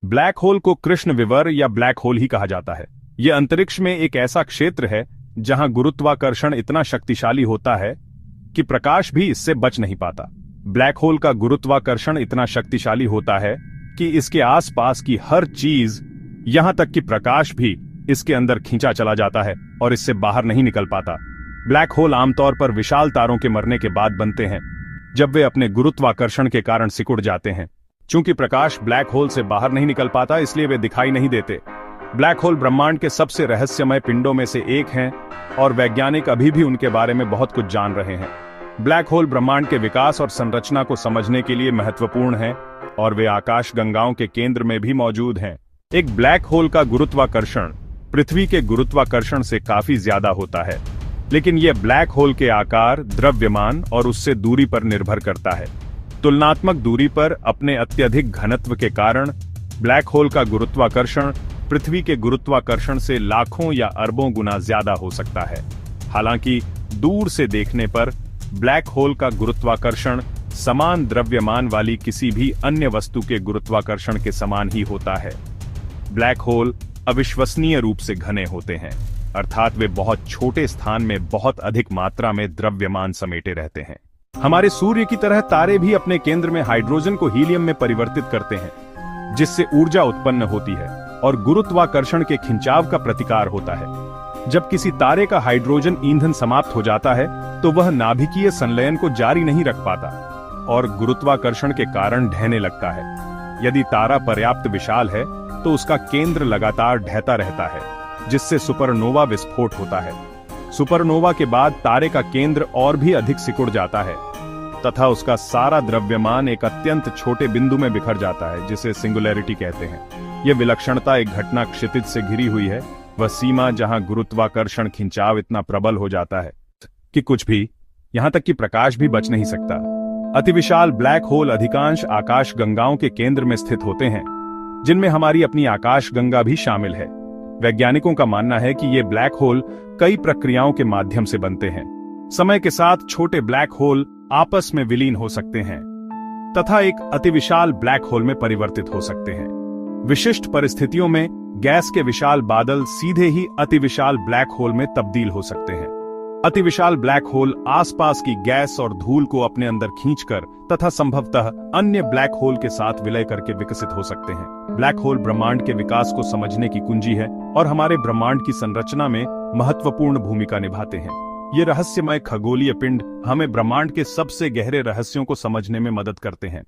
Black hole को कृष्ण विवर या ब्लैक होल ही कहा जाता है। यह अंतरिक्ष में एक ऐसा क्षेत्र है जहां गुरुत्वाकर्षण इतना शक्तिशाली होता है कि प्रकाश भी इससे बच नहीं पाता। ब्लैक होल का गुरुत्वाकर्षण इतना शक्तिशाली होता है कि इसके आसपास की हर चीज, यहां तक कि प्रकाश भी इसके अंदर खींचा चला जाता है और इससे बाहर नहीं निकल पाता। ब्लैक होल आमतौर पर विशाल तारों के मरने के बाद बनते हैं, जब वे अपने गुरुत्वाकर्षण के कारण सिकुड़ जाते हैं। चूंकि प्रकाश ब्लैक होल से बाहर नहीं निकल पाता, इसलिए वे दिखाई नहीं देते। ब्लैक होल ब्रह्मांड के सबसे रहस्यमय पिंडों में से एक हैं और वैज्ञानिक अभी भी उनके बारे में बहुत कुछ जान रहे हैं। ब्लैक होल ब्रह्मांड के विकास और संरचना को समझने के लिए महत्वपूर्ण हैं और वे आकाश गंगाओं के केंद्र में भी मौजूद हैं। एक ब्लैक होल का गुरुत्वाकर्षण पृथ्वी के गुरुत्वाकर्षण से काफी ज्यादा होता है, लेकिन यह ब्लैक होल के आकार, द्रव्यमान और उससे दूरी पर निर्भर करता है। तुलनात्मक दूरी पर अपने अत्यधिक घनत्व के कारण ब्लैक होल का गुरुत्वाकर्षण पृथ्वी के गुरुत्वाकर्षण से लाखों या अरबों गुना ज्यादा हो सकता है। हालांकि दूर से देखने पर ब्लैक होल का गुरुत्वाकर्षण समान द्रव्यमान वाली किसी भी अन्य वस्तु के गुरुत्वाकर्षण के समान ही होता है। ब्लैक होल अविश्वसनीय रूप से घने होते हैं, अर्थात वे बहुत छोटे स्थान में बहुत अधिक मात्रा में द्रव्यमान समेटे रहते हैं। हमारे सूर्य की तरह तारे भी अपने केंद्र में हाइड्रोजन को हीलियम में परिवर्तित करते हैं, जिससे ऊर्जा उत्पन्न होती है और गुरुत्वाकर्षण के खिंचाव का प्रतिकार होता है। जब किसी तारे का हाइड्रोजन ईंधन समाप्त हो जाता है तो वह नाभिकीय संलयन को जारी नहीं रख पाता और गुरुत्वाकर्षण के कारण ढहने लगता है। यदि तारा पर्याप्त विशाल है तो उसका केंद्र लगातार ढहता रहता है, जिससे सुपरनोवा विस्फोट होता है। सुपरनोवा के बाद तारे का केंद्र और भी अधिक सिकुड़ जाता है तथा उसका सारा द्रव्यमान एक अत्यंत छोटे बिंदु में बिखर जाता है, जिसे सिंगुलैरिटी कहते हैं। यह विलक्षणता एक घटना क्षितिज से घिरी हुई है, वह सीमा जहां गुरुत्वाकर्षण खिंचाव इतना प्रबल हो जाता है कि कुछ भी, यहां तक कि प्रकाश भी बच नहीं सकता। अतिविशाल ब्लैक होल अधिकांश आकाश गंगाओं के केंद्र में स्थित होते हैं, जिनमें हमारी अपनी आकाश गंगा भी शामिल है। वैज्ञानिकों का मानना है कि ये ब्लैक होल कई प्रक्रियाओं के माध्यम से बनते हैं। समय के साथ छोटे ब्लैक होल आपस में विलीन हो सकते हैं तथा एक अतिविशाल ब्लैक होल में परिवर्तित हो सकते हैं। विशिष्ट परिस्थितियों में गैस के विशाल बादल सीधे ही अतिविशाल ब्लैक होल में तब्दील हो सकते हैं। अतिविशाल ब्लैक होल आसपास की गैस और धूल को अपने अंदर खींचकर तथा संभवतः अन्य ब्लैक होल के साथ विलय करके विकसित हो सकते हैं। ब्लैक होल ब्रह्मांड के विकास को समझने की कुंजी है और हमारे ब्रह्मांड की संरचना में महत्वपूर्ण भूमिका निभाते हैं। ये रहस्यमय खगोलीय पिंड हमें ब्रह्मांड के सबसे गहरे रहस्यों को समझने में मदद करते हैं।